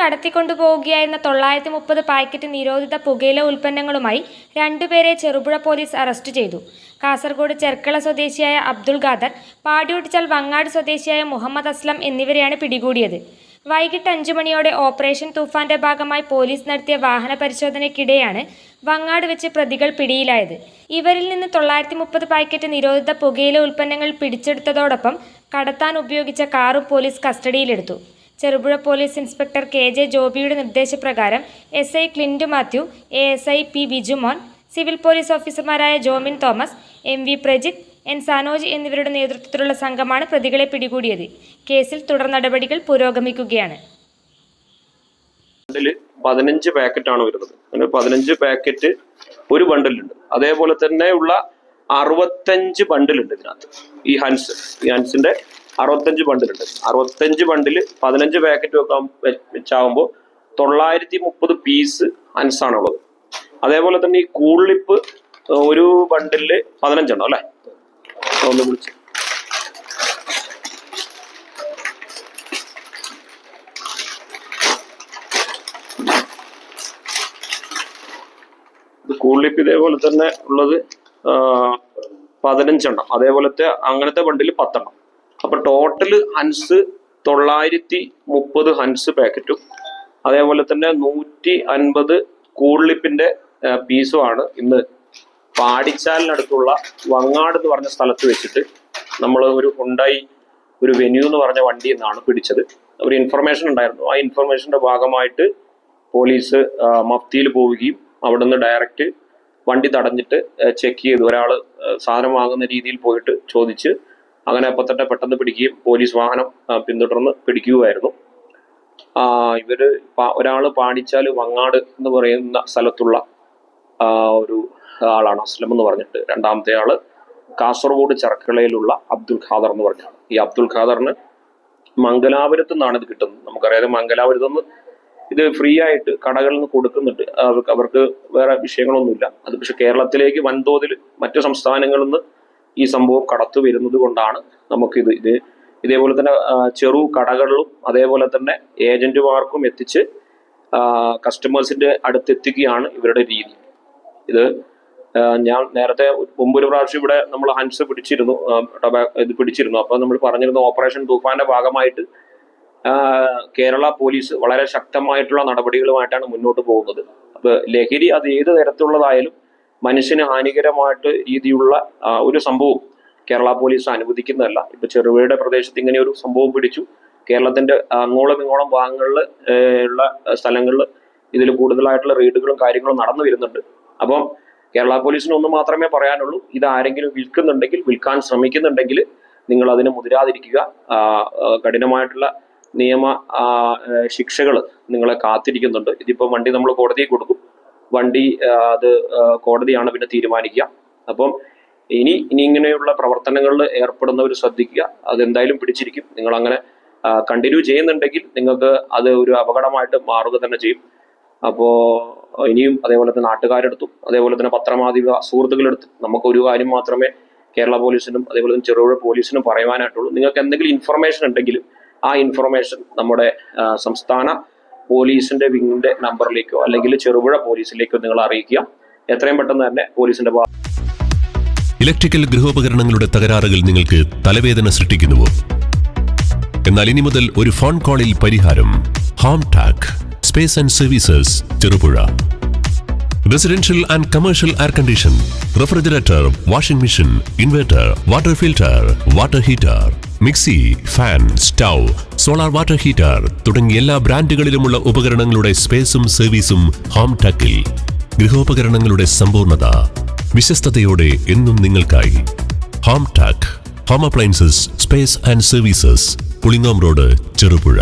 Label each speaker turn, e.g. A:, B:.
A: കടത്തിക്കൊണ്ടുപോവുകയായിരുന്ന 930 packet നിരോധിത പുകയില ഉൽപ്പന്നങ്ങളുമായി 2 പേരെ ചെറുപുഴ പോലീസ് അറസ്റ്റ് ചെയ്തു. കാസർഗോഡ് ചെർക്കള സ്വദേശിയായ അബ്ദുൾ ഖാദർ, പാടിയൊട്ടിച്ചാൽ വങ്ങാട് സ്വദേശിയായ മുഹമ്മദ് അസ്ലം എന്നിവരെയാണ് പിടികൂടിയത്. വൈകിട്ട് 5 മണിയോടെ ഓപ്പറേഷൻ തൂഫാന്റെ ഭാഗമായി പോലീസ് നടത്തിയ വാഹന പരിശോധനയ്ക്കിടെയാണ് വങ്ങാട് വെച്ച് പ്രതികൾ പിടിയിലായത്. ഇവരിൽ നിന്ന് 930 പാക്കറ്റ് നിരോധിത പുകയില ഉൽപ്പന്നങ്ങൾ പിടിച്ചെടുത്തതോടൊപ്പം കടത്താൻ ഉപയോഗിച്ച കാറും പോലീസ് കസ്റ്റഡിയിലെടുത്തു. Cherupuzha police inspector K J. ജോബിയുടെ നിർദ്ദേശപ്രകാരം SI. Clint Mathew, ASI. P. Bijumon, civil police ഓഫീസർമാരായ Jomin Thomas, M V. Prajith, N. Sanoj എന്നിവരുടെ നേതൃത്വത്തിലുള്ള സംഘമാണ് പ്രതികളെ പിടികൂടിയത്. കേസിൽ തുടർ നടപടികൾ പുരോഗമിക്കുകയാണ്.
B: 15 പാക്കറ്റാണ് വരുന്നത്. 15 പാക്കറ്റ് ഒരു ബണ്ടിലുണ്ട്. അതേപോലെ തന്നെ ഉള്ള 65 ബണ്ടിലുണ്ട് ഇതിനകത്ത്. ഈ ഹൻസിന്റെ 65 ബണ്ടിലുണ്ട്. 65 ബണ്ടില് 15 പാക്കറ്റ് വെച്ചാകുമ്പോൾ 930 പീസ് ഹൻസാണുള്ളത്. അതേപോലെ തന്നെ ഈ കൂളിപ്പ് ഒരു ബണ്ടില് 15 ഉണ്ടോ അല്ലെ? ഒന്ന് വിളിച്ച് കൂളിപ്പ് ഇതേപോലെ തന്നെ ഉള്ളത് 15 എണ്ണം. അതേപോലത്തെ അങ്ങനത്തെ ബണ്ടില് 10 എണ്ണം. അപ്പൊ ടോട്ടല് ഹൻസ് 930 ഹൻസ് പാക്കറ്റും അതേപോലെ തന്നെ 150 കൂളിപ്പിന്റെ പീസുമാണ് ഇന്ന് പാടിച്ചാലിനടുത്തുള്ള വങ്ങാട് എന്ന് പറഞ്ഞ സ്ഥലത്ത് വെച്ചിട്ട് നമ്മൾ ഒരു ഹുണ്ടായി ഒരു വെന്യൂ എന്ന് പറഞ്ഞ വണ്ടിയിൽ നിന്നാണ് പിടിച്ചത്. ഒരു ഇൻഫർമേഷൻ ഉണ്ടായിരുന്നു. ആ ഇൻഫർമേഷന്റെ ഭാഗമായിട്ട് പോലീസ് മഫ്തിയിൽ പോവുകയും അവിടെ നിന്ന് ഡയറക്റ്റ് വണ്ടി തടഞ്ഞിട്ട് ചെക്ക് ചെയ്തു. ഒരാൾ സാധനം വാങ്ങുന്ന രീതിയിൽ പോയിട്ട് ചോദിച്ച് അങ്ങനെ അപ്പം തന്നെ പെട്ടെന്ന് പിടിക്കുകയും പോലീസ് വാഹനം പിന്തുടർന്ന് പിടിക്കുകയായിരുന്നു. ഇവര് ഒരാൾ പാടിച്ചാൽ വങ്ങാട് എന്ന് പറയുന്ന സ്ഥലത്തുള്ള ഒരു ആളാണ് അസ്ലം എന്ന് പറഞ്ഞിട്ട്. രണ്ടാമത്തെ ആള് കാസർഗോഡ് ചെർക്കളയിലുള്ള അബ്ദുൾ ഖാദർ എന്ന് പറഞ്ഞാണ്. ഈ അബ്ദുൾ ഖാദറിന് മംഗലാപുരത്ത് നിന്നാണ് ഇത് കിട്ടുന്നത്. നമുക്കറിയാതെ മംഗലാപുരത്ത് നിന്ന് ഇത് ഫ്രീ ആയിട്ട് കടകളിൽ നിന്ന് കൊടുക്കുന്നുണ്ട്. അവർക്ക് വേറെ വിഷയങ്ങളൊന്നുമില്ല. അത് പക്ഷെ കേരളത്തിലേക്ക് വൻതോതിൽ മറ്റു സംസ്ഥാനങ്ങളിൽ നിന്ന് ഈ സംഭവം കടത്തു വരുന്നത് കൊണ്ടാണ് നമുക്കിത് ഇതേപോലെ തന്നെ ചെറു കടകളിലും അതേപോലെ തന്നെ ഏജന്റുമാർക്കും എത്തിച്ച് കസ്റ്റമേഴ്സിന്റെ അടുത്തെത്തിക്കുകയാണ് ഇവരുടെ രീതി. ഇത് ഞാൻ നേരത്തെ മുമ്പൊരു പ്രാവശ്യം ഇവിടെ നമ്മൾ ഹൻസ് പിടിച്ചിരുന്നു. അപ്പൊ നമ്മൾ പറഞ്ഞിരുന്നു ഓപ്പറേഷൻ തൂഫാന്റെ ഭാഗമായിട്ട് കേരള പോലീസ് വളരെ ശക്തമായിട്ടുള്ള നടപടികളുമായിട്ടാണ് മുന്നോട്ട് പോകുന്നത്. അപ്പൊ ലഹരി അത് ഏത് തരത്തിലുള്ളതായാലും മനുഷ്യന് ഹാനികരമായിട്ട് രീതിയുള്ള ഒരു സംഭവം കേരള പോലീസ് അനുവദിക്കുന്നതല്ല. ഇപ്പൊ ചെറുപുഴയുടെ പ്രദേശത്ത് ഇങ്ങനെ ഒരു സംഭവം പിടിച്ചു. കേരളത്തിന്റെ അങ്ങോളം ഇങ്ങോളം ഭാഗങ്ങളിൽ ഉള്ള സ്ഥലങ്ങളിൽ ഇതിൽ കൂടുതലായിട്ടുള്ള റെയ്ഡുകളും കാര്യങ്ങളും നടന്നു വരുന്നുണ്ട്. അപ്പം കേരള പോലീസിന് ഒന്ന് മാത്രമേ പറയാനുള്ളൂ, ഇത് ആരെങ്കിലും വിൽക്കുന്നുണ്ടെങ്കിൽ, വിൽക്കാൻ ശ്രമിക്കുന്നുണ്ടെങ്കിൽ നിങ്ങൾ അതിന് മുതിരാതിരിക്കുക. കഠിനമായിട്ടുള്ള നിയമ ശിക്ഷകൾ നിങ്ങളെ കാത്തിരിക്കുന്നുണ്ട്. ഇതിപ്പോ വണ്ടി നമ്മൾ കോടതിയിൽ കൊടുക്കും. വണ്ടി അത് കോടതിയാണ് പിന്നെ തീരുമാനിക്കുക. അപ്പം ഇനി ഇങ്ങനെയുള്ള പ്രവർത്തനങ്ങളിൽ ഏർപ്പെടുന്നവർ ശ്രദ്ധിക്കുക. അതെന്തായാലും പിടിച്ചിരിക്കും. നിങ്ങൾ അങ്ങനെ കണ്ടിന്യൂ ചെയ്യുന്നുണ്ടെങ്കിൽ നിങ്ങൾക്ക് അത് ഒരു അപകടമായിട്ട് മാറുക തന്നെ ചെയ്യും. അപ്പോ ഇനിയും അതേപോലെ തന്നെ നാട്ടുകാരെടുത്തും അതേപോലെ തന്നെ പത്രമാധ്യമ സുഹൃത്തുക്കളെടുത്തും നമുക്ക് ഒരു കാര്യം മാത്രമേ കേരള പോലീസിനും അതേപോലെ തന്നെ ചെറുപുഴ പോലീസിനും പറയുവാനായിട്ടുള്ളൂ. നിങ്ങൾക്ക് എന്തെങ്കിലും ഇൻഫർമേഷൻ ഉണ്ടെങ്കിലും ആ ഇൻഫർമേഷൻ നമ്മുടെ സംസ്ഥാന പോലീസിന്റെ വിങ്ങിന്റെ നമ്പറിലേക്കോ അല്ലെങ്കിൽ ചെറുപുഴ പോലീസിലേക്കോ നിങ്ങൾ അറിയിക്കുക. എത്രയും പെട്ടെന്ന് തന്നെ പോലീസിന്റെ
C: ഇലക്ട്രിക്കൽ ഗൃഹോപകരണങ്ങളുടെ തകരാറുകൾ നിങ്ങൾക്ക് തലവേദന സൃഷ്ടിക്കുന്നുവോ? എന്നാൽ ഇനി മുതൽ ഒരു ഫോൺ കോളിൽ പരിഹാരം. Home Tak space and services Cherupuzha. Residential and commercial air condition, refrigerator, washing machine, inverter, water filter, water heater, mixie, fan, stove, solar water heater തുടങ്ങിയ എല്ലാ ബ്രാൻഡുകളിലുമുള്ള ഉപകരണങ്ങളുടെ സ്പേസും സർവീസും ഹോം ടാക്കിൽ. ഗൃഹോപകരണങ്ങളുടെ സമ്പൂർണ്ണത വിശ്വസ്തയോടെ എന്നും നിങ്ങൾക്കായി. Home Tak home appliances space and services, Pulingome road, Cherupuzha.